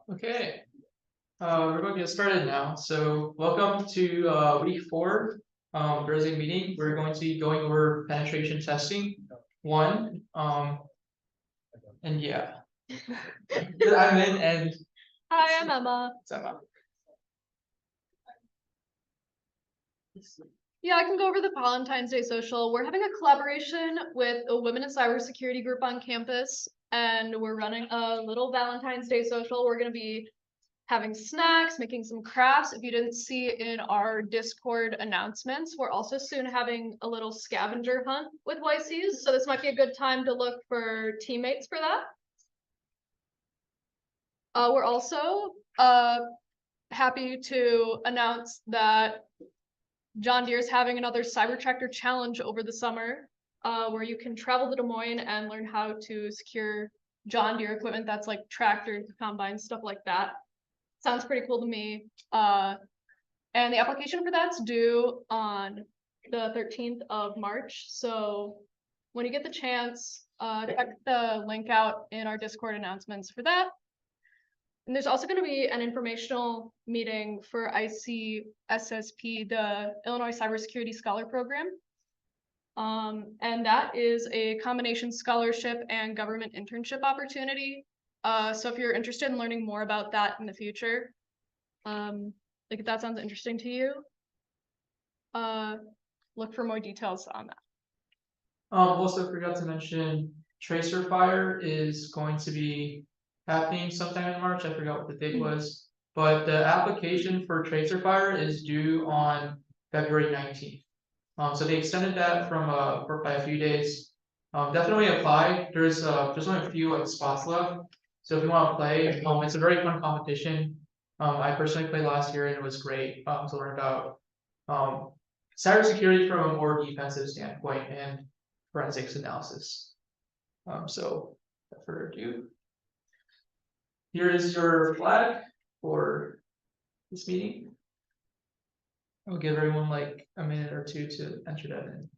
Okay, we're going to get started now. So welcome to week 4, Thursday meeting. We're going to be going over penetration testing 1. And yeah, I'm Minh and hi, I'm Emma. Yeah, I can go over the Valentine's Day social. We're having a collaboration with a women in cybersecurity group on campus, and we're running a little Valentine's Day social. We're going to be having snacks, making some crafts. If you didn't see in our Discord announcements, we're also soon having a little scavenger hunt with YCs, so this might be a good time to look for teammates for that. We're also happy to announce that John Deere is having another Cyber Tractor Challenge over the summer, where you can travel to Des Moines and learn how to secure John Deere equipment that's like tractors, combines, stuff like that. Sounds pretty cool to me. And the application for that's due on the 13th of March. So when you get the chance, check the link out in our Discord announcements for that. And there's also going to be an informational meeting for ICSSP, the Illinois Cybersecurity Scholar Program. And that is a combination scholarship and government internship opportunity. So if you're interested in learning more about that in the future, like if that sounds interesting to you, look for more details on that. Also forgot to mention Tracer Fire is going to be happening sometime in March. I forgot what the date was, but the application for Tracer Fire is due on February 19th. So they extended that from by a few days. Definitely apply. There's only a few spots left. So if you want to play, it's a very fun competition. I personally played last year and it was great to learn about cybersecurity from a more defensive standpoint and forensics analysis. So without further ado, here is your flag for this meeting. I'll give everyone like a minute or two to enter that in.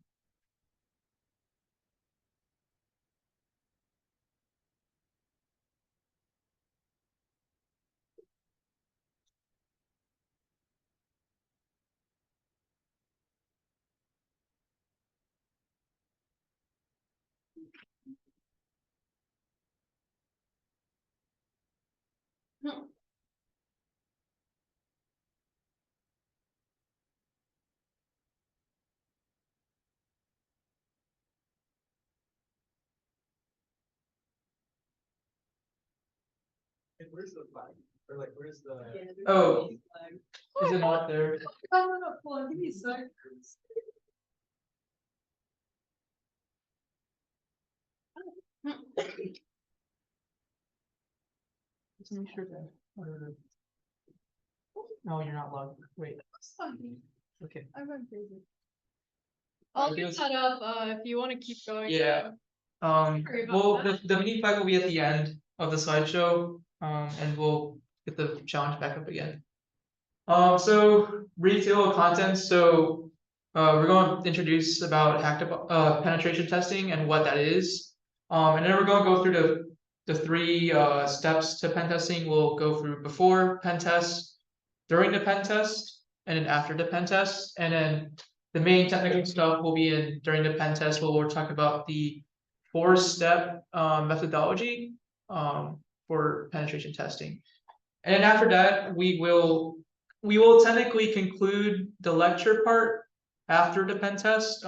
And where's the flag? Or like, where's the? Oh, is it not there? No, hold on, give me a sec. Just make sure that. No, you're not logged. Wait. Okay. I'm going crazy. I'll get that up if you want to keep going. Yeah. Well, the mini flag will be at the end of the slideshow, and we'll get the challenge back up again. So retail content. So we're going to introduce about penetration testing and what that is. And then we're going to go through the 3 steps to pen testing. We'll go through before pen test, during the pen test, and then after the pen test. And then the main technical stuff will be in during the pen test, where we'll talk about the 4-step methodology for penetration testing. And then after that, we will technically conclude the lecture part after the pen test.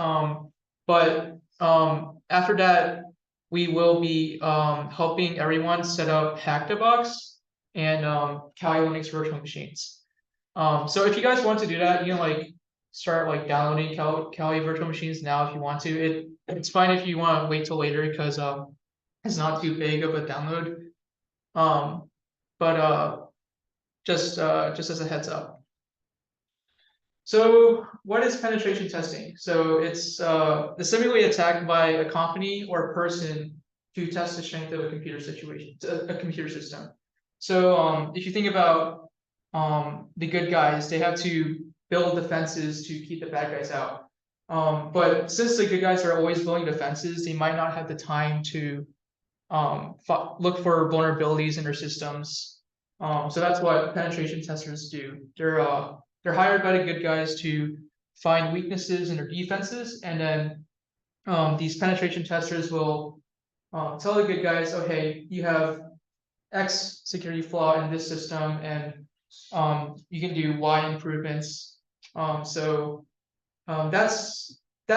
But after that, we will be helping everyone set up HackTheBox and Kali Linux virtual machines. So if you guys want to do that, you can like start like downloading Kali virtual machines now if you want to. It's fine if you want to wait till later because it's not too big of a download. But just as a heads up. So what is penetration testing? So it's the simulated attack by a company or a person to test the strength of a computer system. So if you think about the good guys, they have to build defenses to keep the bad guys out. But since the good guys are always building defenses, they might not have the time to look for vulnerabilities in their systems So that's what penetration testers do. They're hired by the good guys to find weaknesses in their defenses, and then these penetration testers will tell the good guys, okay, you have X security flaw in this system, and you can do Y improvements. That's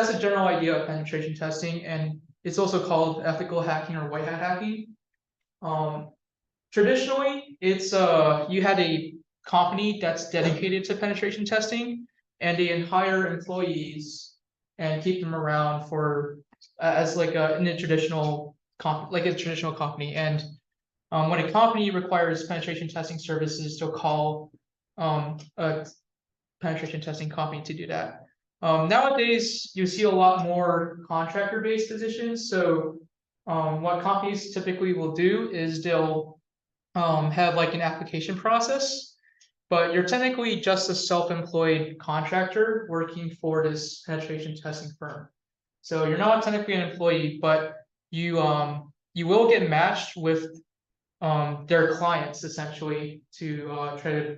a general idea of penetration testing, and it's also called ethical hacking or white hat hacking. Traditionally, it's you had a company that's dedicated to penetration testing, and they hire employees and keep them around for as like in a traditional traditional company. And when a company requires penetration testing services, they'll call a penetration testing company to do that. Nowadays, you see a lot more contractor-based positions. So what companies typically will do is they'll have like an application process, but you're technically just a self-employed contractor working for this penetration testing firm. So you're not technically an employee, but you will get matched with their clients essentially to try to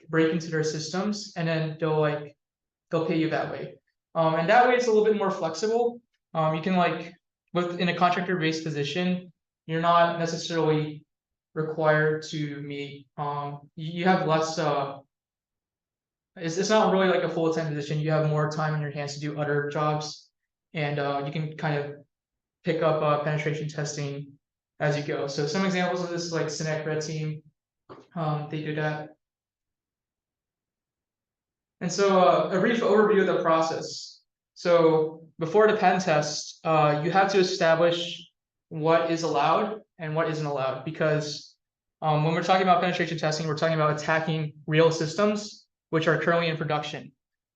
break into their systems, and then they'll pay you that way. And that way it's a little bit more flexible. You can in a contractor-based position, you're not necessarily required to meet. You have less. It's not really like a full-time position. You have more time in your hands to do other jobs, and you can kind of pick up penetration testing as you go. So some examples of this is like Synac Red Team. They do that. And so a brief overview of the process. So before the pen test, you have to establish what is allowed and what isn't allowed, because when we're talking about penetration testing, we're talking about attacking real systems which are currently in production.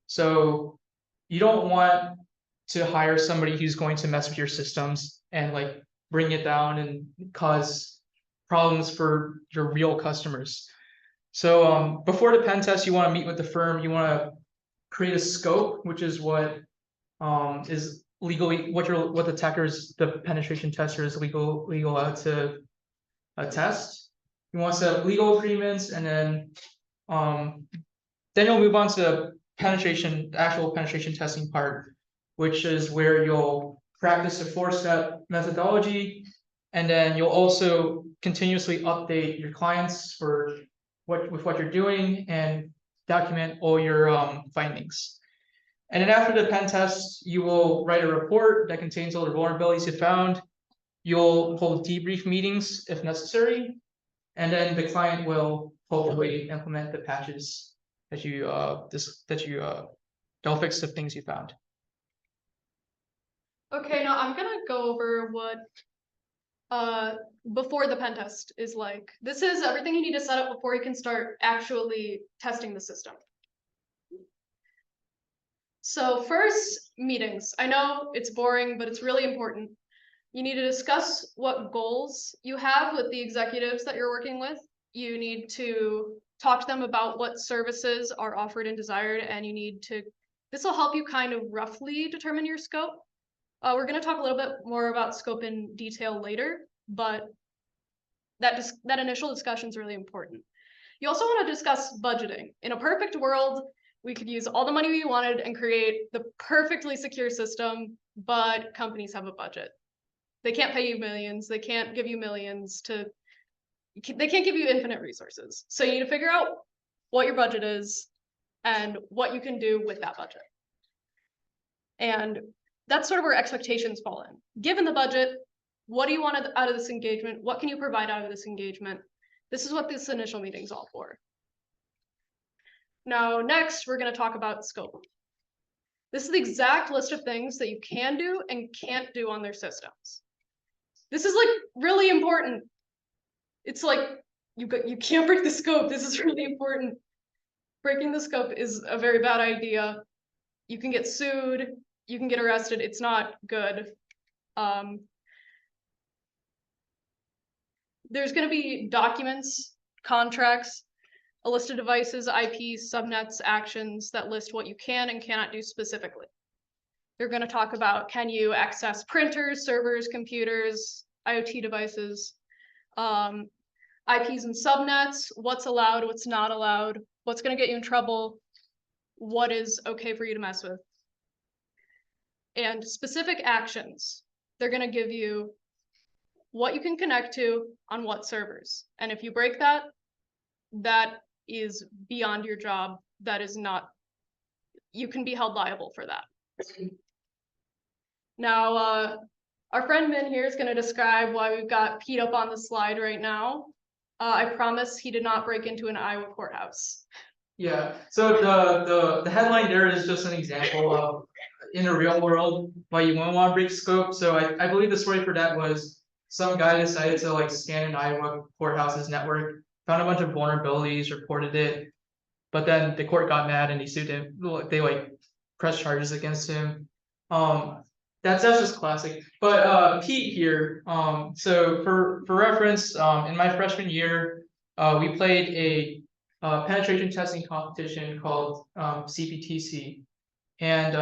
So you don't want to hire somebody who's going to mess with your systems and bring it down and cause problems for your real customers. So before the pen test, you want to meet with the firm. You want to create a scope, which is what is legally what the penetration tester is legal allowed to test. You want to set up legal agreements, and then you'll move on to the actual penetration testing part, which is where you'll practice a 4-step methodology, and then you'll also continuously update your clients with what you're doing and document all your findings. And then after the pen test, you will write a report that contains all the vulnerabilities you found. You'll hold debrief meetings if necessary, and then the client will hopefully implement the patches that they'll fix the things you found. Okay, now I'm gonna go over what before the pen test is like. This is everything you need to set up before you can start actually testing the system. So first, meetings. I know it's boring, but it's really important. You need to discuss what goals you have with the executives that you're working with. You need to talk to them about what services are offered and desired, and this will help you kind of roughly determine your scope. We're going to talk a little bit more about scope in detail later, but that initial discussion is really important. You also want to discuss budgeting. In a perfect world, we could use all the money we wanted and create the perfectly secure system, but companies have a budget. They can't pay you millions. They can't give you millions they can't give you infinite resources. So you need to figure out what your budget is and what you can do with that budget. And that's sort of where expectations fall in. Given the budget, what do you want out of this engagement? What can you provide out of this engagement? This is what this initial meeting's all for. Now, next, we're going to talk about scope. This is the exact list of things that you can do and can't do on their systems. This is really important. It's you can't break the scope. This is really important. Breaking the scope is a very bad idea. You can get sued. You can get arrested. It's not good. There's going to be documents, contracts, a list of devices, IPs, subnets, actions that list what you can and cannot do specifically. They're going to talk about, can you access printers, servers, computers, IoT devices. IPs and subnets, what's allowed, what's not allowed, what's going to get you in trouble, what is okay for you to mess with. And specific actions, they're going to give you what you can connect to on what servers. And if you break that, that is beyond your job. That is not, you can be held liable for that. Now, our friend Min here is going to describe why we've got Pete up on the slide right now. I promise he did not break into an Iowa courthouse. Yeah, so the headline there is just an example of in the real world why you won't want to break scope. So I believe the story for that was some guy decided to like scan an Iowa courthouse's network, found a bunch of vulnerabilities, reported it, but then the court got mad and they sued him. They like pressed charges against him. That's just classic. But Pete here, so for reference, in my freshman year, we played a penetration testing competition called CPTC, and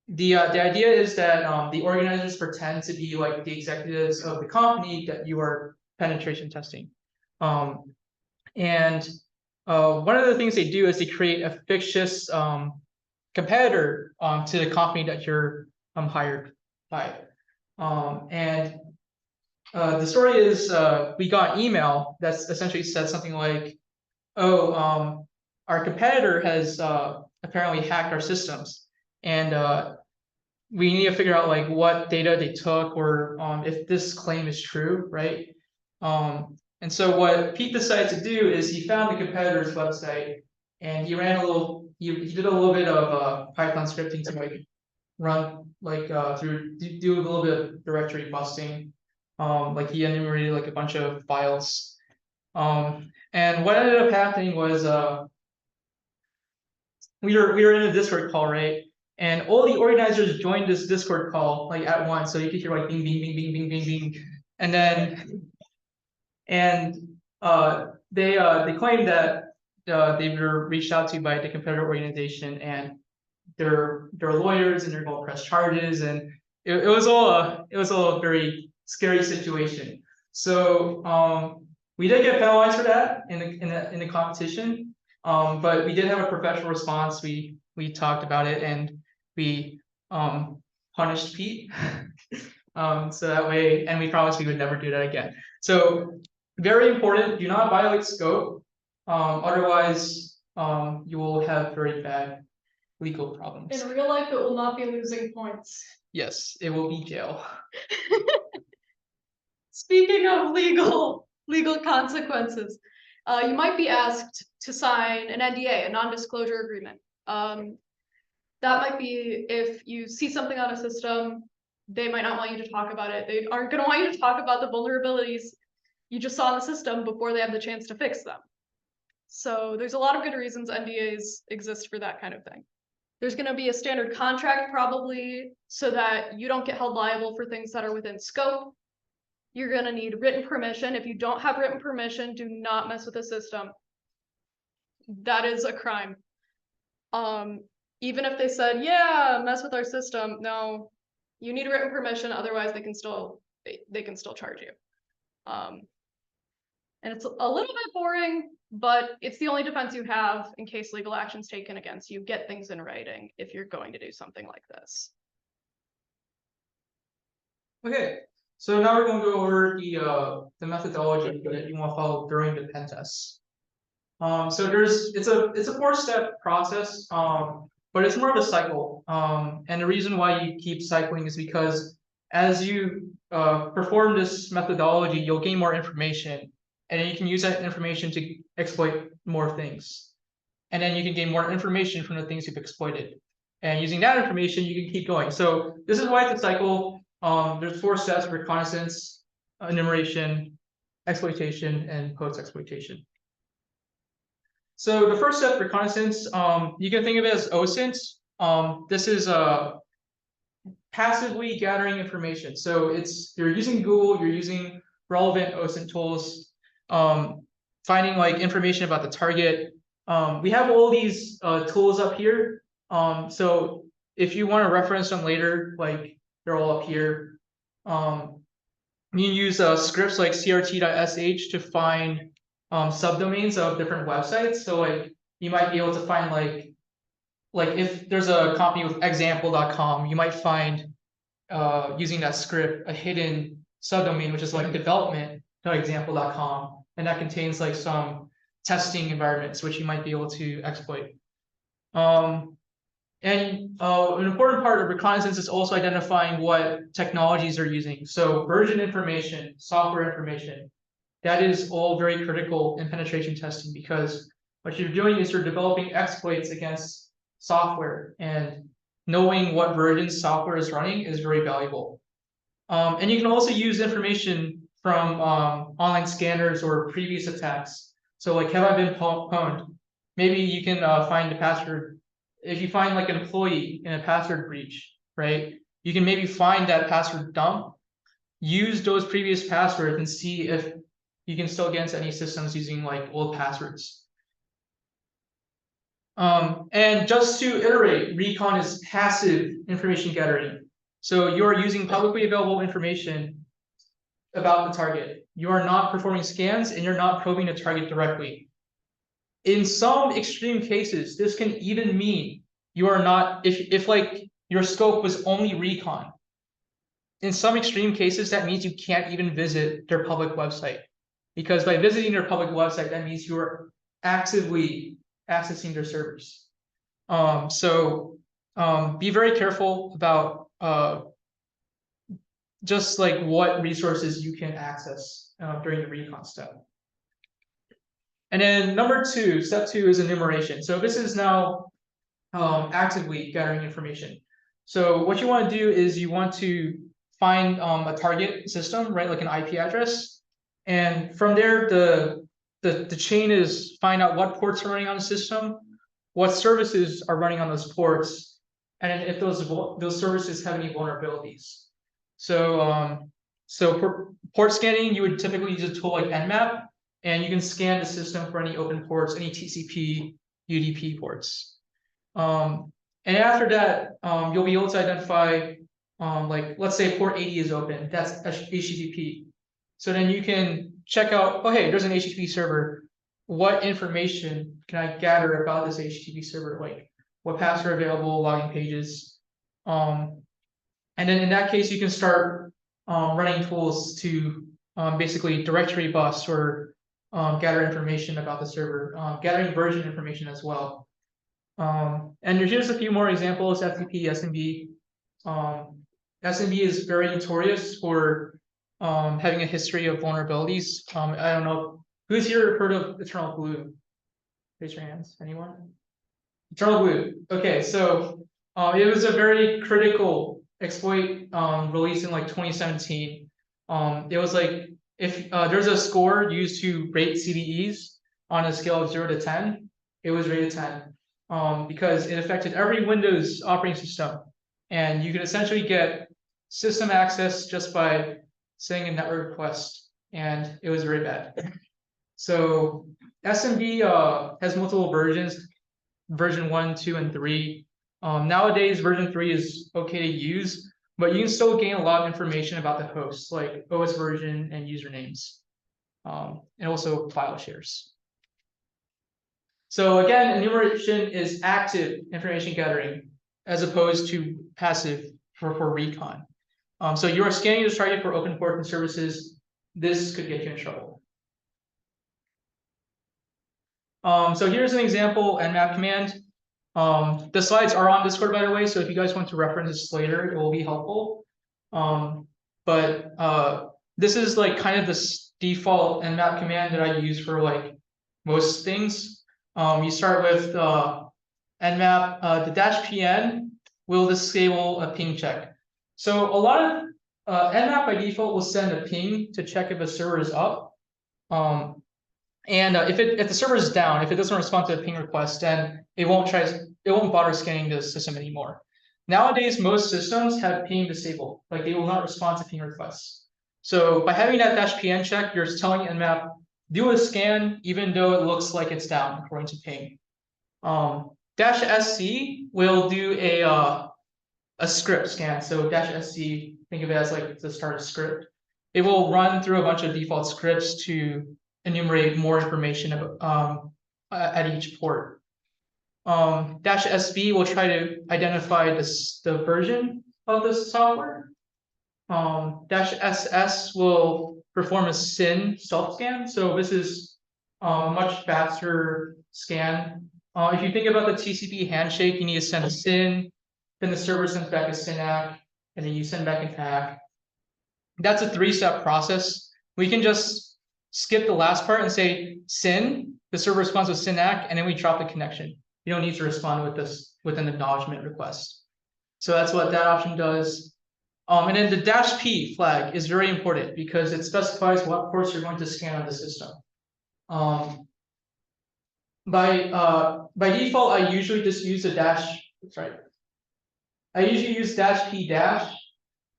the idea is that the organizers pretend to be like the executives of the company that you are penetration testing, and one of the things they do is they create a fictitious competitor to the company that you're hired by, and the story is we got an email that's essentially said something like, oh, our competitor has apparently hacked our systems, and we need to figure out like what data they took, or if this claim is true, right? And so what Pete decided to do is he found the competitor's website and he ran a little, he did a little bit of Python scripting to like run like do a little bit of directory busting. Like he enumerated like a bunch of files. And what ended up happening was we were in a Discord call, right? And all the organizers joined this Discord call like at once, so you could hear like bing, bing, bing, bing, bing, bing, bing, and then they claimed that they were reached out to by the competitor organization, and they're lawyers and they're going to press charges, and it was all a very scary situation. So we did get penalized for that in the competition, but we did have a professional response. We talked about it and we punished Pete. So that way, and we promised we would never do that again. So very important, do not violate scope. Otherwise, you will have very bad legal problems. In real life, it will not be losing points. Yes, it will be jail. Speaking of legal consequences, you might be asked to sign an NDA, a non-disclosure agreement. That might be if you see something on a system, they might not want you to talk about it. They aren't going to want you to talk about the vulnerabilities you just saw in the system before they have the chance to fix them. So there's a lot of good reasons NDAs exist for that kind of thing. There's going to be a standard contract probably so that you don't get held liable for things that are within scope. You're going to need written permission. If you don't have written permission, do not mess with the system. That is a crime. Even if they said, yeah, mess with our system, no, you need written permission, otherwise they can still charge you. And it's a little bit boring, but it's the only defense you have in case legal action's taken against you. Get things in writing if you're going to do something like this. Okay, so now we're going to go over the methodology that you want to follow during the pen test. So it's a 4-step process, but it's more of a cycle. And the reason why you keep cycling is because as you perform this methodology, you'll gain more information, and then you can use that information to exploit more things. And then you can gain more information from the things you've exploited. And using that information, you can keep going. So this is why it's a cycle. There's 4 steps: reconnaissance, enumeration, exploitation, and post-exploitation. So the first step, reconnaissance, you can think of it as OSINT. This is passively gathering information. So you're using Google, you're using relevant OSINT tools, finding like information about the target. We have all these tools up here. So if you want to reference them later, like they're all up here. You can use scripts like crt.sh to find subdomains of different websites. So like you might be able to find like if there's a company with example.com, you might find using that script a hidden subdomain, which is like development.example.com, and that contains like some testing environments which you might be able to exploit. And an important part of reconnaissance is also identifying what technologies they're using. So version information, software information, that is all very critical in penetration testing, because what you're doing is you're developing exploits against software, and knowing what version software is running is very valuable. And you can also use information from online scanners or previous attacks. So like, have I been pwned? Maybe you can find the password. If you find like an employee in a password breach, right? You can maybe find that password dump, use those previous passwords, and see if you can still get into any systems using like old passwords. And just to iterate, recon is passive information gathering. So you're using publicly available information about the target. You are not performing scans, and you're not probing the target directly. In some extreme cases, this can even mean you are not, if like your scope was only recon. In some extreme cases, that means you can't even visit their public website, because by visiting their public website, that means you are actively accessing their servers. So be very careful about just like what resources you can access during the recon step. And then step two is enumeration. So this is now actively gathering information. So what you want to do is you want to find a target system, right, like an IP address, and from there the chain is find out what ports are running on the system, what services are running on those ports, and if those services have any vulnerabilities. So for port scanning, you would typically use a tool like Nmap, and you can scan the system for any open ports, any TCP, UDP ports. And after that, you'll be able to identify, like, let's say port 80 is open, that's HTTP. So then you can check out, oh, hey, there's an HTTP server. What information can I gather about this HTTP server? Like, what paths are available, logging pages. And then in that case, you can start running tools to basically directory bus or gather information about the server, gathering version information as well. And here's a few more examples: FTP, SMB. SMB is very notorious for having a history of vulnerabilities. I don't know who's here heard of Eternal Blue. Raise your hands. Anyone? Eternal Blue. Okay, so it was a very critical exploit released in like 2017. It was like if there's a score used to rate CVEs on a scale of 0 to 10, it was rated 10. Because it affected every Windows operating system, and you could essentially get system access just by sending a network request, and it was very bad. So SMB has multiple versions, version 1, 2, and 3. Nowadays, version 3 is okay to use, but you can still gain a lot of information about the host, like OS version and usernames, and also file shares. So again, enumeration is active information gathering as opposed to passive for recon. So you are scanning the target for open ports and services. This could get you in trouble. So here's an example Nmap command. The slides are on Discord, by the way, so if you guys want to reference this later, it will be helpful. But this is like kind of the default Nmap command that I use for like most things. You start with Nmap, the -pn will disable a ping check. So a lot of Nmap by default will send a ping to check if a server is up. And if the server is down, if it doesn't respond to a ping request, then it won't bother scanning the system anymore. Nowadays, most systems have ping disabled, like they will not respond to ping requests. So by having that -pn check, you're telling Nmap, do a scan even though it looks like it's down according to ping. -sc will do a script scan. So -sc, think of it as like the start of script. it will run through a bunch of default scripts to enumerate more information about, at each port. -SV will try to identify the version of the software. -SS will perform a SYN self-scan. So this is a much faster scan. If you think about the TCP handshake, you need to send a SYN, then the server sends back a SYN-ACK, and then you send back an ACK. That's a 3-step process. We can just skip the last part and say SYN, the server responds with SYN-ACK, and then we drop the connection. You don't need to respond with an acknowledgement request. So that's what that option does. And then the -P flag is very important because it specifies what ports you're going to scan on the system. By default, I usually just use a I usually use -P-.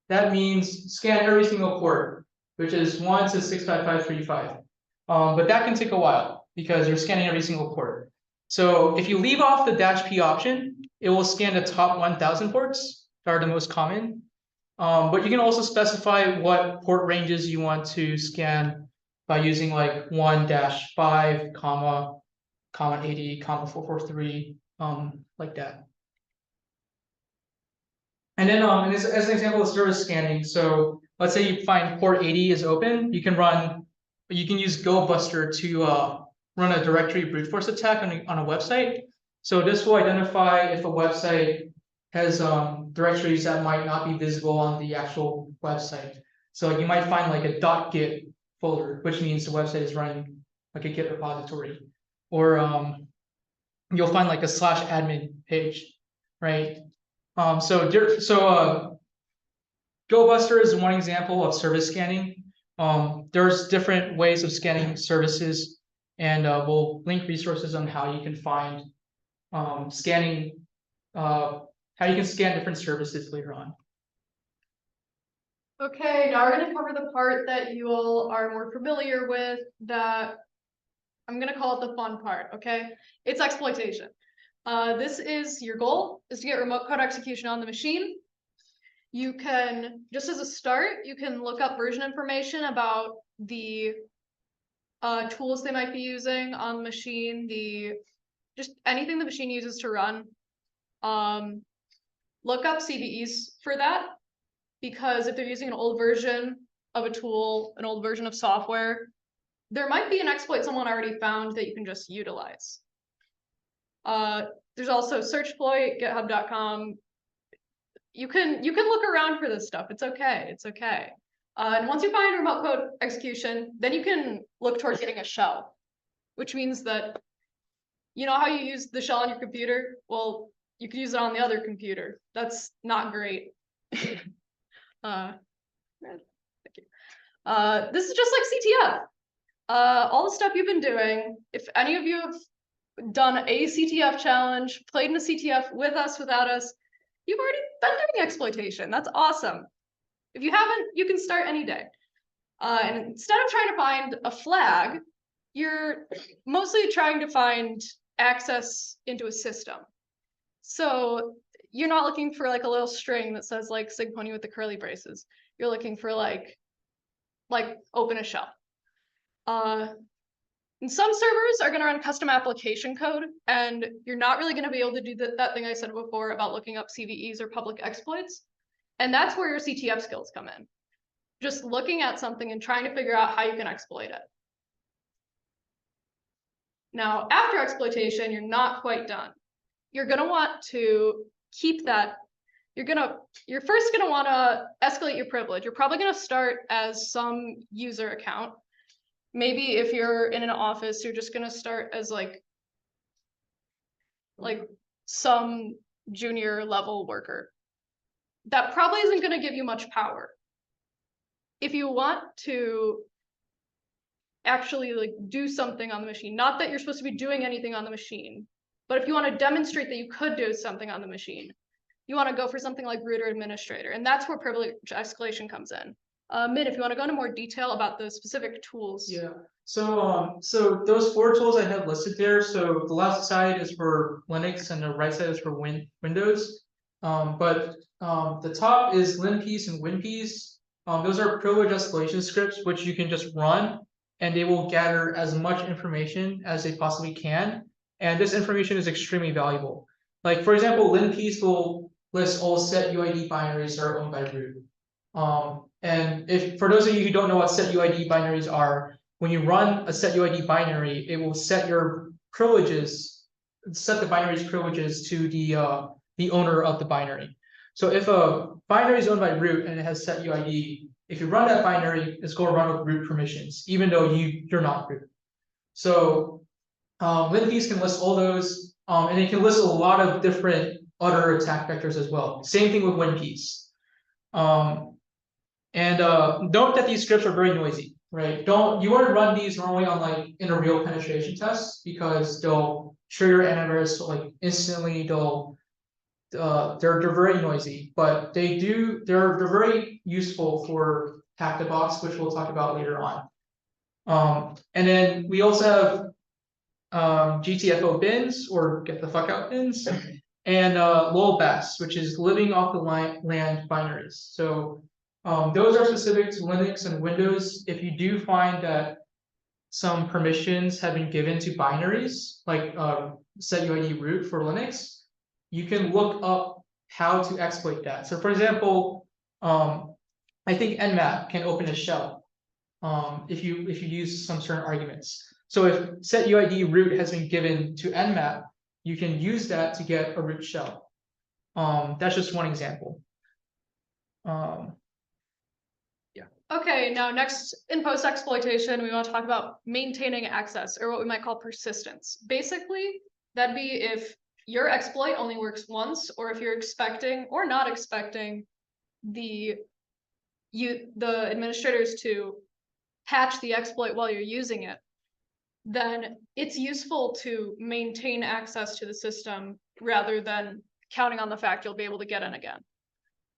That means scan every single port, which is 1 to 65535. But that can take a while because you're scanning every single port. So if you leave off the -P option, it will scan the top 1000 ports that are the most common. But you can also specify what port ranges you want to scan by using like 1-5, comma 80, comma 443, like that. And then as an example of service scanning, so let's say you find port 80 is open, you can use GoBuster to run a directory brute force attack on a website. So this will identify if a website has directories that might not be visible on the actual website. So you might find like a .git folder, which means the website is running like a Git repository, or you'll find like a /admin page, right? GoBuster is one example of service scanning. There's different ways of scanning services, and we'll link resources on how you can find scanning, how you can scan different services later on. Okay, now we're going to cover the part that you all are more familiar with, that I'm going to call it the fun part, okay? It's exploitation. This is your goal, is to get remote code execution on the machine. You can, just as a start, you can look up version information about the tools they might be using on the machine, just anything the machine uses to run. Look up CVEs for that, because if they're using an old version of a tool, an old version of software, there might be an exploit someone already found that you can just utilize. There's also SIGPwny, github.com. You can look around for this stuff. It's okay. It's okay. And once you find remote code execution, then you can look towards getting a shell, which means that, you know how you use the shell on your computer? Well, you could use it on the other computer. That's not great. Thank you. This is just like CTF. All the stuff you've been doing, if any of you have done a CTF challenge, played in a CTF with us, without us, you've already been doing exploitation. That's awesome. If you haven't, you can start any day. And instead of trying to find a flag, you're mostly trying to find access into a system. So you're not looking for like a little string that says like SIGPwny with the curly braces. You're looking for like open a shell. And some servers are going to run custom application code, and you're not really going to be able to do that thing I said before about looking up CVEs or public exploits. And that's where your CTF skills come in. Just looking at something and trying to figure out how you can exploit it. Now, after exploitation, you're not quite done. You're going to want to keep that. You're first going to want to escalate your privilege. You're probably going to start as some user account. Maybe if you're in an office, you're just going to start as like some junior level worker. That probably isn't going to give you much power. If you want to actually like do something on the machine, not that you're supposed to be doing anything on the machine, but if you want to demonstrate that you could do something on the machine, you want to go for something like root or administrator, and that's where privilege escalation comes in. Min, if you want to go into more detail about the specific tools. Yeah. So those 4 tools I have listed there. So the left side is for Linux and the right side is for Windows. But the top is LinPeas and WinPeas. Those are privilege escalation scripts, which you can just run, and they will gather as much information as they possibly can. And this information is extremely valuable. Like, for example, linpiece will list all set UID binaries that are owned by root. And if for those of you who don't know what set UID binaries are, when you run a set UID binary, it will set your privileges, set the binary's privileges to the owner of the binary. So if a binary is owned by root and it has set UID, if you run that binary, it's going to run with root permissions, even though you're not root. So linpiece can list all those, and it can list a lot of different other attack vectors as well. Same thing with winpiece. Note that these scripts are very noisy, right? You want to run these normally on like in a real penetration test because they'll trigger antivirus like instantly. They're very noisy, but they're very useful for HackTheBox, which we'll talk about later on. And then we also have GTFO bins, or get the fuck out bins, and lolbas, which is living off the land binaries. So those are specific to Linux and Windows. If you do find that some permissions have been given to binaries, like set UID root for Linux, you can look up how to exploit that. So for example, I think nmap can open a shell if you use some certain arguments. So if set UID root has been given to nmap, you can use that to get a root shell. That's just one example. Okay, now next in post exploitation, we want to talk about maintaining access, or what we might call persistence. Basically, that'd be if your exploit only works once, or if you're expecting or not expecting the administrators to patch the exploit while you're using it, then it's useful to maintain access to the system rather than counting on the fact you'll be able to get in again.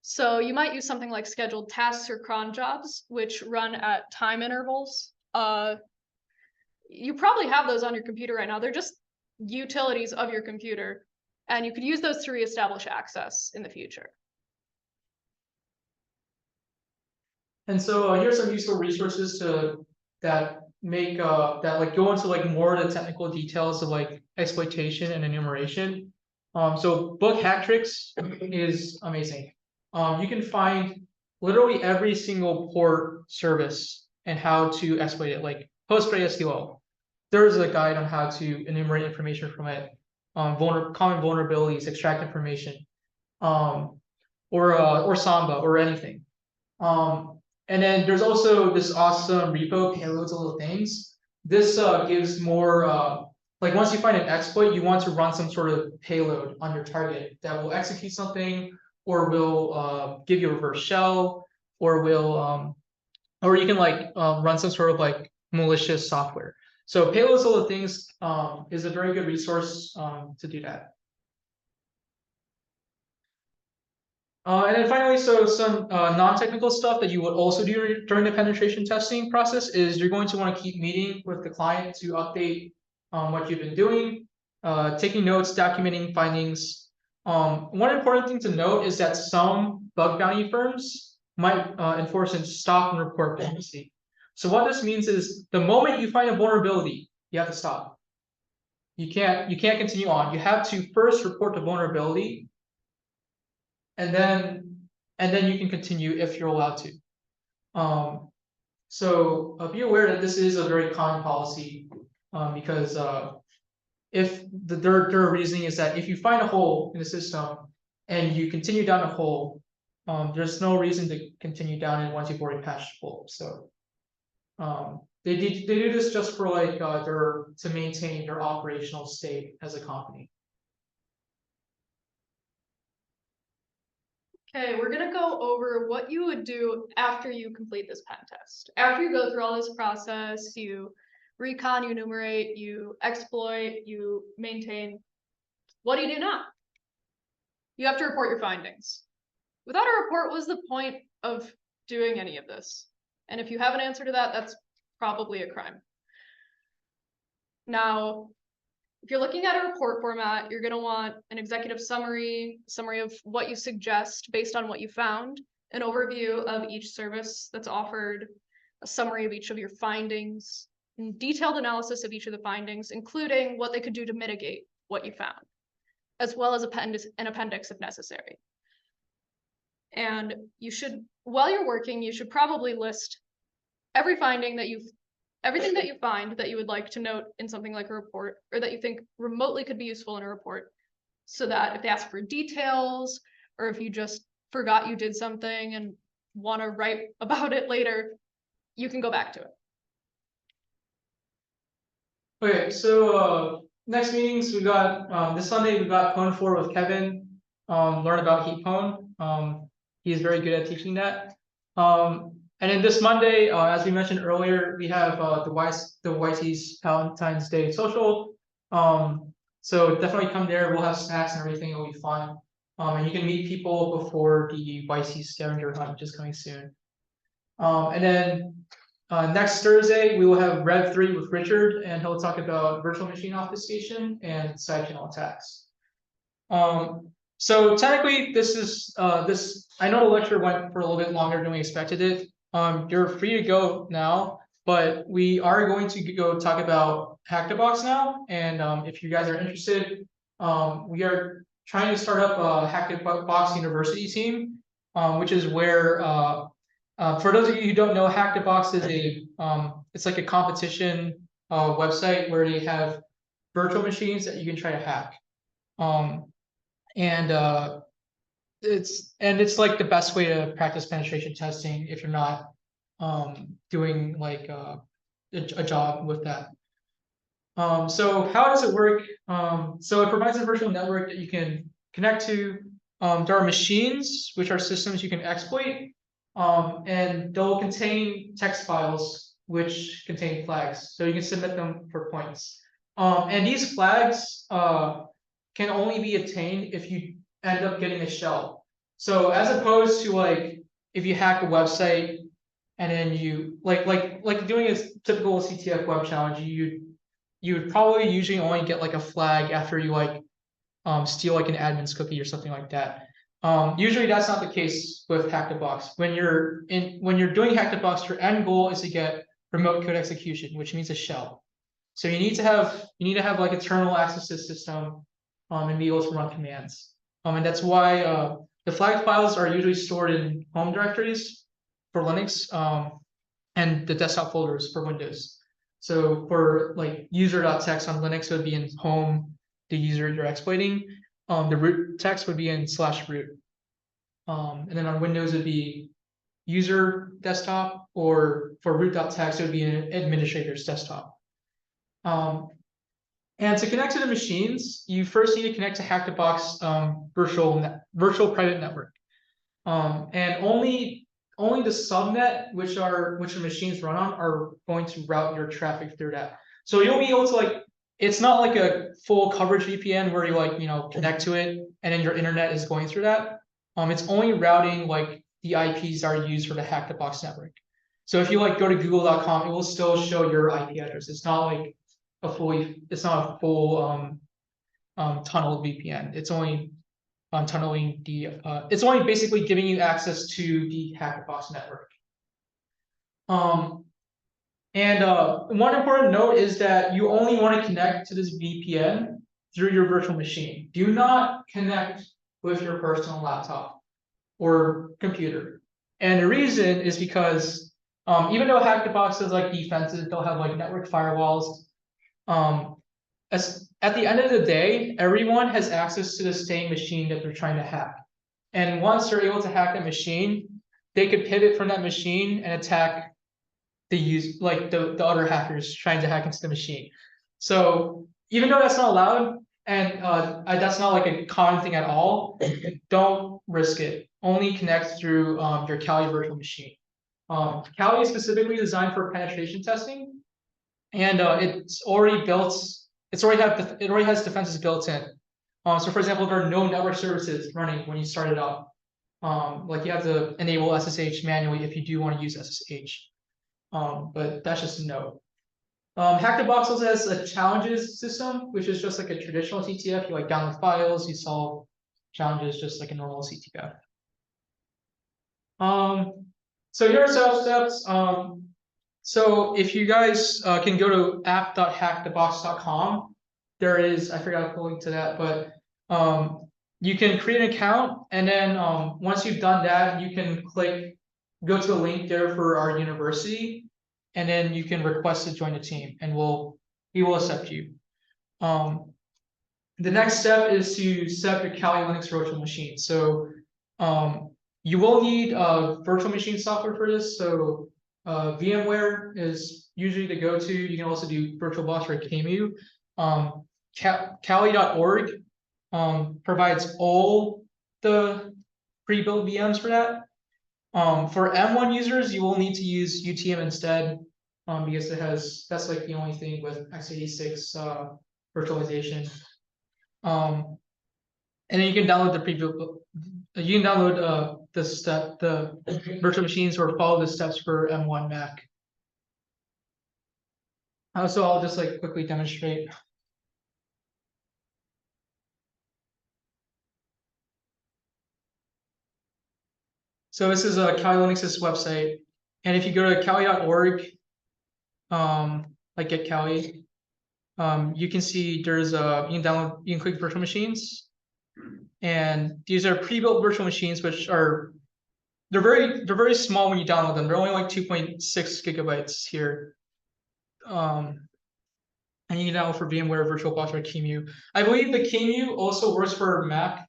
So you might use something like scheduled tasks or cron jobs, which run at time intervals. You probably have those on your computer right now. They're just utilities of your computer, and you could use those to reestablish access in the future. And so here's some useful resources that go into like more of the technical details of like exploitation and enumeration. So book Hack Tricks is amazing. You can find literally every single port service and how to exploit it, like PostgreSQL. There's a guide on how to enumerate information from it, common vulnerabilities, extract information, or Samba or anything. And then there's also this awesome repo, payloads of little things. This gives more, like once you find an exploit, you want to run some sort of payload on your target that will execute something, or will give you a reverse shell, or or you can like run some sort of like malicious software. So payloads of little things is a very good resource to do that. And then finally, so some non-technical stuff that you would also do during the penetration testing process is you're going to want to keep meeting with the client to update what you've been doing, taking notes, documenting findings. One important thing to note is that some bug bounty firms might enforce a stop and report policy. So what this means is the moment you find a vulnerability, you have to stop. You can't continue on. You have to first report the vulnerability, and then you can continue if you're allowed to. So be aware that this is a very common policy because if their reasoning is that if you find a hole in the system and you continue down the hole, there's no reason to continue down it once you've already patched the hole. So they do this just for like to maintain their operational state as a company. Okay, we're gonna go over what you would do after you complete this pen test. After you go through all this process, you recon, you enumerate, you exploit, you maintain. What do you do now? You have to report your findings. Without a report, what's the point of doing any of this? And if you have an answer to that, that's probably a crime. Now, if you're looking at a report format, you're going to want an executive summary of what you suggest based on what you found, an overview of each service that's offered, a summary of each of your findings, and detailed analysis of each of the findings, including what they could do to mitigate what you found, as well as an appendix if necessary. And you should, while you're working, you should probably list everything that you find that you would like to note in something like a report, or that you think remotely could be useful in a report, so that if they ask for details, or if you just forgot you did something and want to write about it later, you can go back to it. Okay, so next meetings we got this Sunday we got Pwn 4 with Kevin. Learn about heat pwn. He is very good at teaching that. And then this Monday, as we mentioned earlier, we have the YT's Valentine's Day social. So definitely come there. We'll have snacks and everything. It'll be fun. And you can meet people before the YT scavenger hunt, which is coming soon. And then next Thursday, we will have Rev 3 with Richard, and he'll talk about virtual machine obfuscation and side channel attacks. So technically, this is I know the lecture went for a little bit longer than we expected it. You're free to go now, but we are going to go talk about HackTheBox now. And if you guys are interested, we are trying to start up a HackTheBox University team, which is where for those of you who don't know, HackTheBox is it's like a competition website where they have virtual machines that you can try to hack. It's like the best way to practice penetration testing if you're not doing like a job with that. So how does it work? So it provides a virtual network that you can connect to. There are machines, which are systems you can exploit, and they'll contain text files which contain flags, so you can submit them for points. And these flags can only be obtained if you end up getting a shell. So as opposed to like if you hack a website and then you like doing a typical CTF web challenge, you would probably usually only get like a flag after you like steal like an admin's cookie or something like that. Usually that's not the case with HackTheBox. When you're doing HackTheBox, your end goal is to get remote code execution, which means a shell. So you need to have like internal access to the system and be able to run commands. And that's why the flag files are usually stored in home directories for Linux and the desktop folders for Windows. So for like user.txt on Linux, it would be in home, the user you're exploiting. The root text would be in /root. And then on Windows, it would be user desktop, or for root.txt, it would be an administrator's desktop. And to connect to the machines, you first need to connect to HackTheBox virtual private network. And only the subnet, which the machines run on, are going to route your traffic through that. So you'll be able to like, it's not like a full coverage VPN where you like, connect to it and then your internet is going through that. It's only routing like the IPs that are used for the HackTheBox network. So if you like go to google.com, it will still show your IP address. It's not like it's not a full tunnel VPN. It's only tunneling it's only basically giving you access to the HackTheBox network. One important note is that you only want to connect to this VPN through your virtual machine. Do not connect with your personal laptop or computer. And the reason is because even though HackTheBox has like defenses, they'll have like network firewalls. At the end of the day, everyone has access to the same machine that they're trying to hack. And once they're able to hack that machine, they could pivot from that machine and attack the other hackers trying to hack into the machine. So even though that's not allowed, and that's not like a common thing at all, don't risk it. Only connect through your Kali virtual machine. Kali is specifically designed for penetration testing, and it already has defenses built in. So for example, there are no network services running when you start it up. Like you have to enable SSH manually if you do want to use SSH. But that's just a note. HackTheBox also has a challenges system, which is just like a traditional CTF. You like download files, you solve challenges just like a normal CTF. So here are setup steps. So if you guys can go to app.hackthebox.com, there is, I forgot to link to that, but you can create an account, and then once you've done that, you can go to the link there for our university, and then you can request to join the team, and we will accept you. The next step is to set up your Kali Linux virtual machine. So you will need virtual machine software for this. So VMware is usually the go-to. You can also do VirtualBox or QEMU. Kali.org provides all the pre-built VMs for that. For M1 users, you will need to use UTM instead, because that's like the only thing with x86 virtualization. And then you can download the pre-built. You can download the virtual machines or follow the steps for M1 Mac. So I'll just like quickly demonstrate. So this is a Kali Linux's website, and if you go to kali.org, like get Kali, you can see there's you can click virtual machines, and these are pre-built virtual machines, which are they're very small when you download them. They're only like 2.6 gigabytes here. And you can download for VMware, VirtualBox, or QEMU. I believe the QEMU also works for Mac.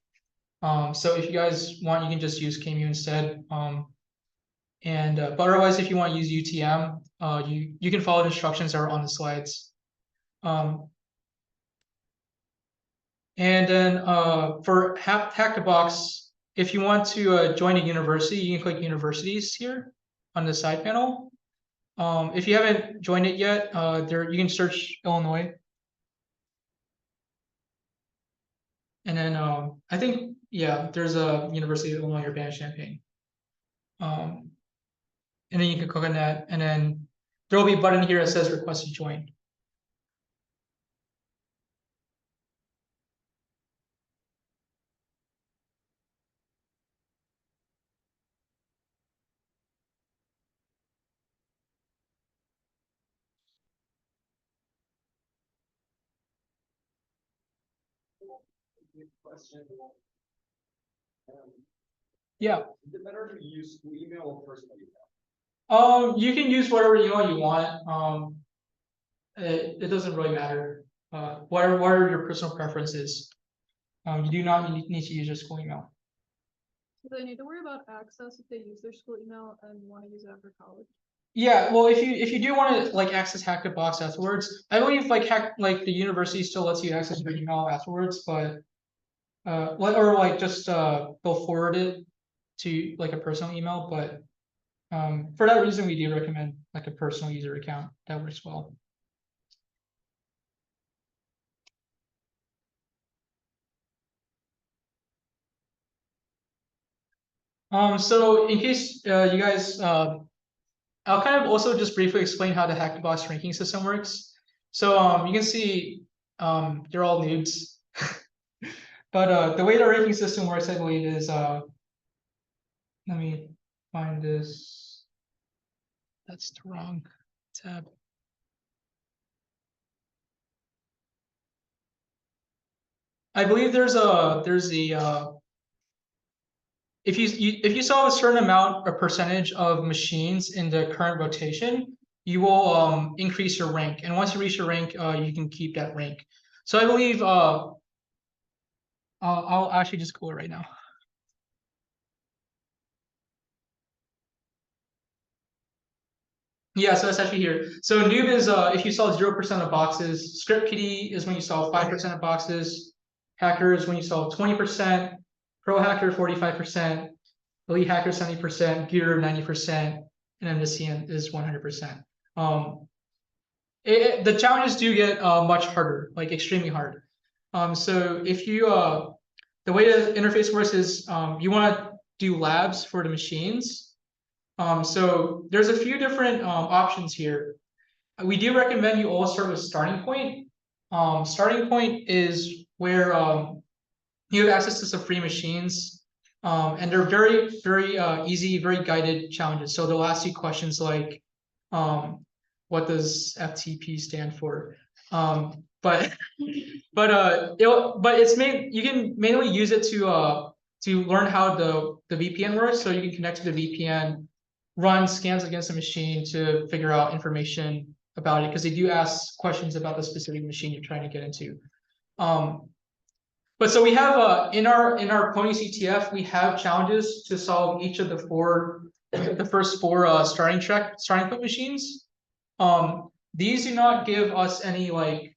So if you guys want, you can just use QEMU instead. But otherwise, if you want to use UTM, you can follow the instructions that are on the slides. And then for HackTheBox, if you want to join a university, you can click universities here on the side panel. If you haven't joined it yet, you can search Illinois. And then I think, yeah, there's a University of Illinois Urbana-Champaign. And then you can click on that, and then there will be a button here that says request to join. Question. Yeah. Is it better to use school email or personal email? You can use whatever email you want. It doesn't really matter. What are your personal preferences? You do not need to use your school email. Do they need to worry about access if they use their school email and want to use it after college? Yeah, well, if you do want to like access HackTheBox afterwards, I believe like the university still lets you access your email afterwards, but or like just they'll forward it to like a personal email. But for that reason, we do recommend like a personal user account. That works well. So in case you guys, I'll kind of also just briefly explain how the HackTheBox ranking system works. So you can see they're all noobs, but the way the ranking system works, I believe, is let me find this. That's the wrong tab. I believe there's the if you saw a certain amount or percentage of machines in the current rotation, you will increase your rank, and once you reach your rank, you can keep that rank. So I believe I'll actually just go right now. Yeah, so that's actually here. So noob is if you saw 0% of boxes. ScriptKitty is when you saw 5% of boxes. Hacker is when you saw 20%. Pro hacker 45%. Elite hacker 70%. Gear 90%. And then the CN is 100%. The challenges do get much harder, like extremely hard. So if you the way the interface works is you want to do labs for the machines. So there's a few different options here. We do recommend you all start with starting point. Starting point is where you have access to some free machines. And they're very, very easy, very guided challenges. So they'll ask you questions like, what does FTP stand for? But it's made, you can mainly use it to learn how the VPN works. So you can connect to the VPN, run scans against the machine to figure out information about it, because they do ask questions about the specific machine you're trying to get into. But so we have in our Pwny CTF, we have challenges to solve each of the first four starting point machines. These do not give us any like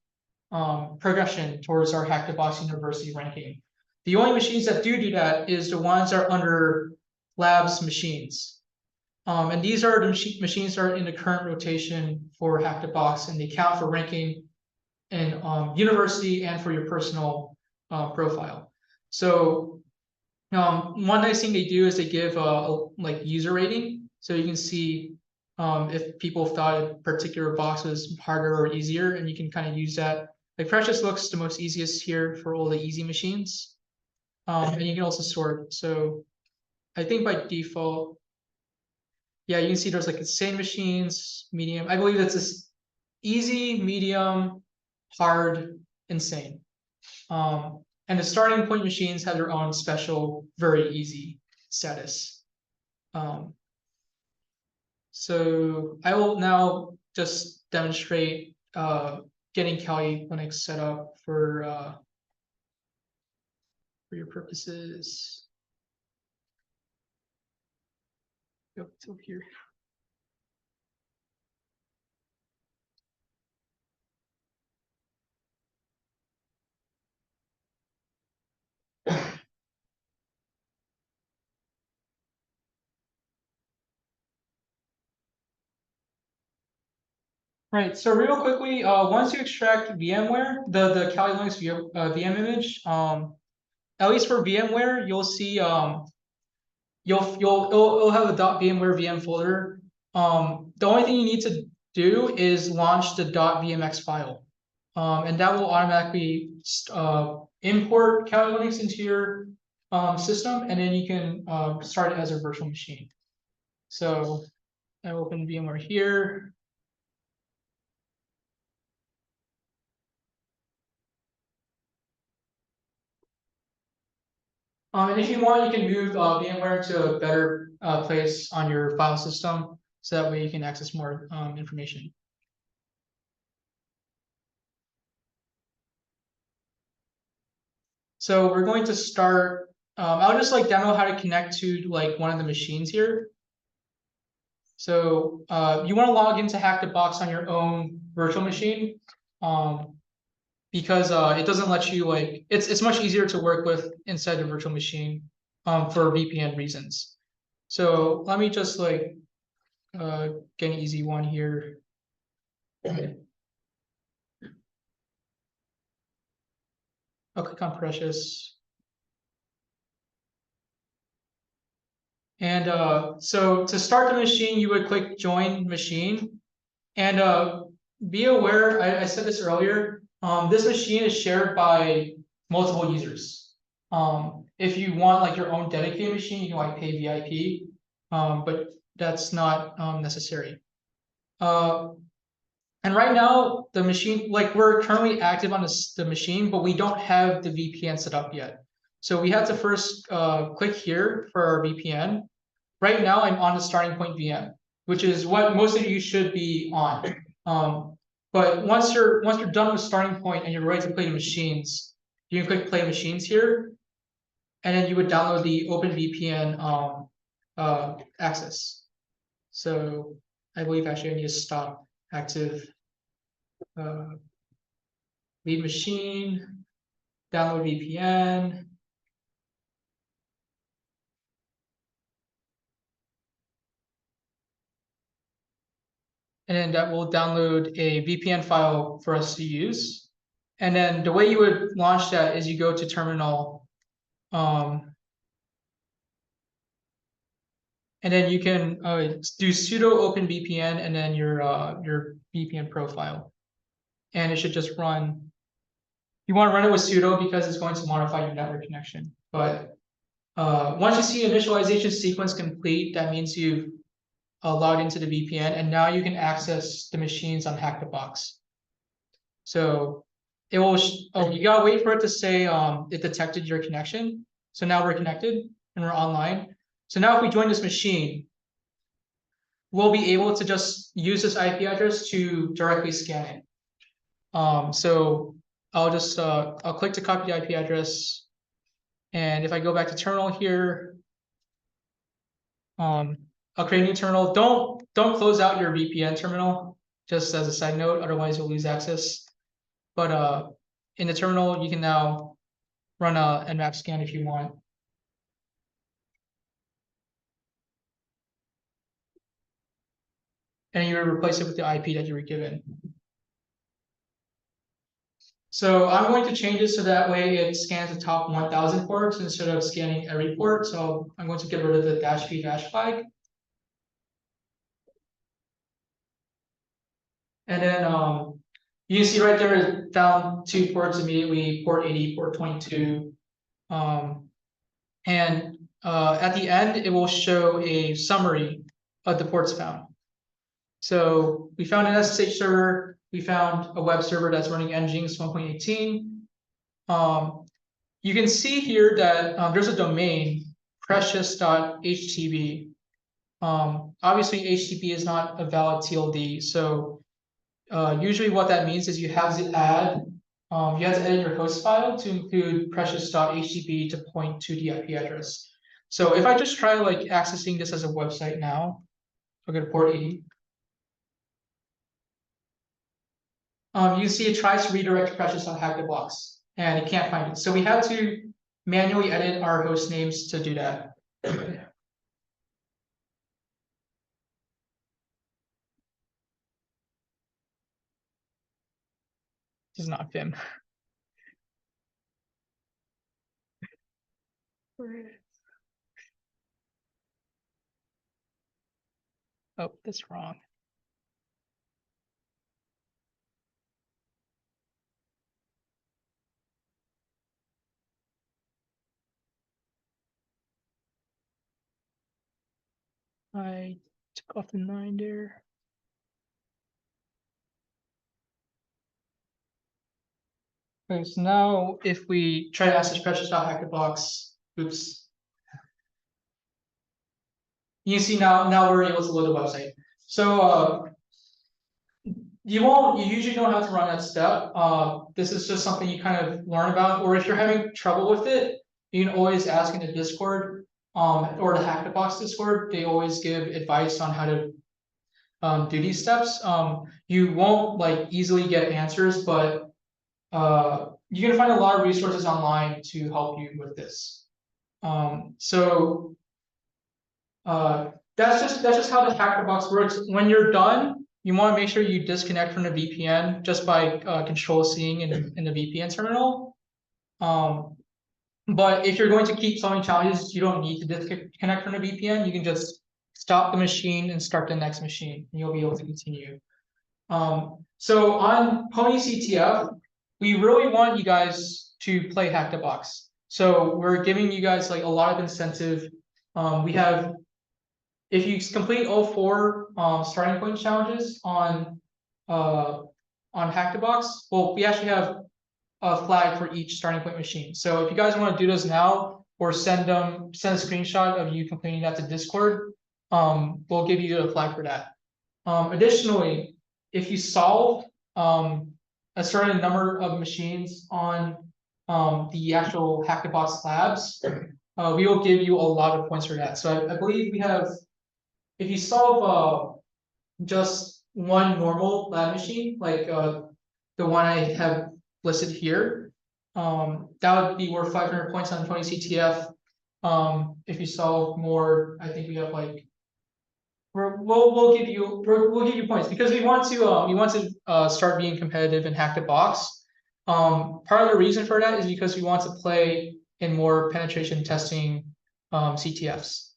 progression towards our HackTheBox University ranking. The only machines that do that is the ones that are under labs machines. And these are the machines that are in the current rotation for HackTheBox, and they count for ranking in university and for your personal profile. So one nice thing they do is they give like user rating, so you can see if people thought a particular box was harder or easier, and you can kind of use that. Like Precious looks the most easiest here for all the easy machines, and you can also sort. So I think by default, yeah, you can see there's like insane machines, medium. I believe it's this easy, medium, hard, insane. And the starting point machines have their own special, very easy status. So I will now just demonstrate getting Kali Linux set up for your purposes. Yep, it's over here. Right, so real quickly, once you extract VMware, the Kali Linux VM image, at least for VMware, you'll see it'll have a .vmware VM folder. The only thing you need to do is launch the .vmx file, and that will automatically import Kali Linux into your system, and then you can start it as a virtual machine. So I open VMware here. And if you want, you can move VMware to a better place on your file system, so that way you can access more information. So we're going to start. I'll just like demo how to connect to like one of the machines here. So you want to log into HackTheBox on your own virtual machine, because it doesn't let you like it's much easier to work with inside the virtual machine for VPN reasons. So let me just like get an easy one here. I'll click on Precious. And so to start the machine, you would click Join Machine. And be aware, I said this earlier, this machine is shared by multiple users. If you want like your own dedicated machine, you can like pay VIP, but that's not necessary. And right now, the machine, like we're currently active on the machine, but we don't have the VPN set up yet. So we have to first click here for our VPN. Right now, I'm on the starting point VM, which is what most of you should be on. But once you're done with starting point and you're ready to play the machines, you can click Play Machines here, and then you would download the OpenVPN access. So I believe actually I need to stop active. Lead machine, download VPN. And then that will download a VPN file for us to use. And then the way you would launch that is you go to terminal. And then you can do sudo open VPN and then your VPN profile. And it should just run. You want to run it with sudo because it's going to modify your network connection. But once you see initialization sequence complete, that means you've logged into the VPN, and now you can access the machines on HackTheBox. So it will, you gotta wait for it to say it detected your connection. So now we're connected and we're online. So now if we join this machine, we'll be able to just use this IP address to directly scan it. So I'll just I'll click to copy the IP address, and if I go back to terminal here, I'll create a new terminal. Don't close out your VPN terminal, just as a side note, otherwise you'll lose access. But in the terminal, you can now run a nmap scan if you want. And you replace it with the IP that you were given. So I'm going to change it so that way it scans the top 1,000 ports instead of scanning every port. So I'm going to get rid of the -p flag. And then you can see right there it found 2 ports immediately, port 80, port 22. And at the end, it will show a summary of the ports found. So we found an SSH server, we found a web server that's running Nginx 1.18. You can see here that there's a domain, precious.htb. Obviously, HTTP is not a valid TLD, so usually what that means is you have to add, you have to edit your host file to include precious.htb to point to the IP address. So if I just try like accessing this as a website now, I'll go to port 80. You see it tries to redirect Precious on HackTheBox, and it can't find it. So we had to manually edit our host names to do that. This is not Vim. Oh, that's wrong. I took off the 9 there. Okay, so now if we try to access precious.HackTheBox, oops. You can see now we're able to load the website. So you usually don't have to run that step. This is just something you kind of learn about, or if you're having trouble with it, you can always ask in the Discord, or the HackTheBox Discord. They always give advice on how to do these steps. You won't like easily get answers, but you can find a lot of resources online to help you with this. That's just how the HackTheBox works. When you're done, you want to make sure you disconnect from the VPN just by Control-Cing in the VPN terminal. But if you're going to keep solving challenges, you don't need to disconnect from the VPN. You can just stop the machine and start the next machine, and you'll be able to continue. So on PwnyCTF, we really want you guys to play HackTheBox. So we're giving you guys like a lot of incentive. We have, if you complete all 4 starting point challenges on HackTheBox, well, we actually have a flag for each starting point machine. So if you guys want to do this now, or send a screenshot of you completing that to Discord, we'll give you a flag for that. Additionally, if you solve a certain number of machines on the actual HackTheBox labs, we will give you a lot of points for that. So I believe we have, if you solve just one normal lab machine, like the one I have listed here, that would be worth 500 points on PwnyCTF. If you solve more, I think we have like, we'll give you points because we want to start being competitive in HackTheBox. Part of the reason for that is because we want to play in more penetration testing CTFs,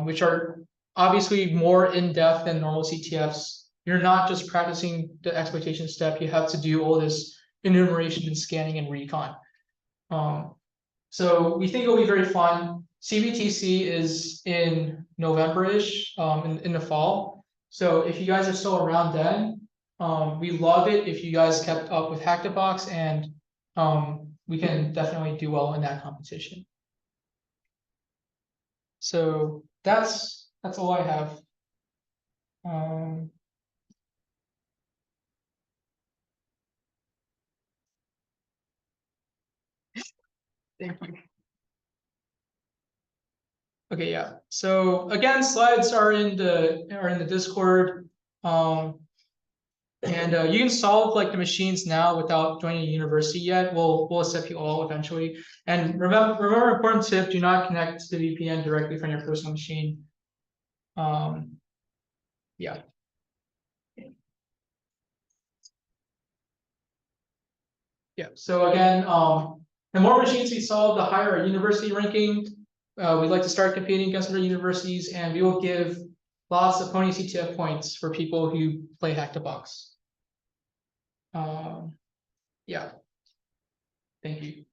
which are obviously more in-depth than normal CTFs. You're not just practicing the exploitation step, you have to do all this enumeration and scanning and recon. So we think it'll be very fun. CBTC is in November-ish, in the fall. So if you guys are still around then, we love it if you guys kept up with HackTheBox, and we can definitely do well in that competition. So that's all I have. Thank you. Okay, yeah. So again, slides are in the Discord. And you can solve like the machines now without joining a university yet. We'll accept you all eventually. And remember important tip: do not connect to the VPN directly from your personal machine. Yeah. Yeah. So again, the more machines we solve, the higher our university ranking. We'd like to start competing against other universities, and we will give lots of Pwny CTF points for people who play HackTheBox. Yeah. Thank you.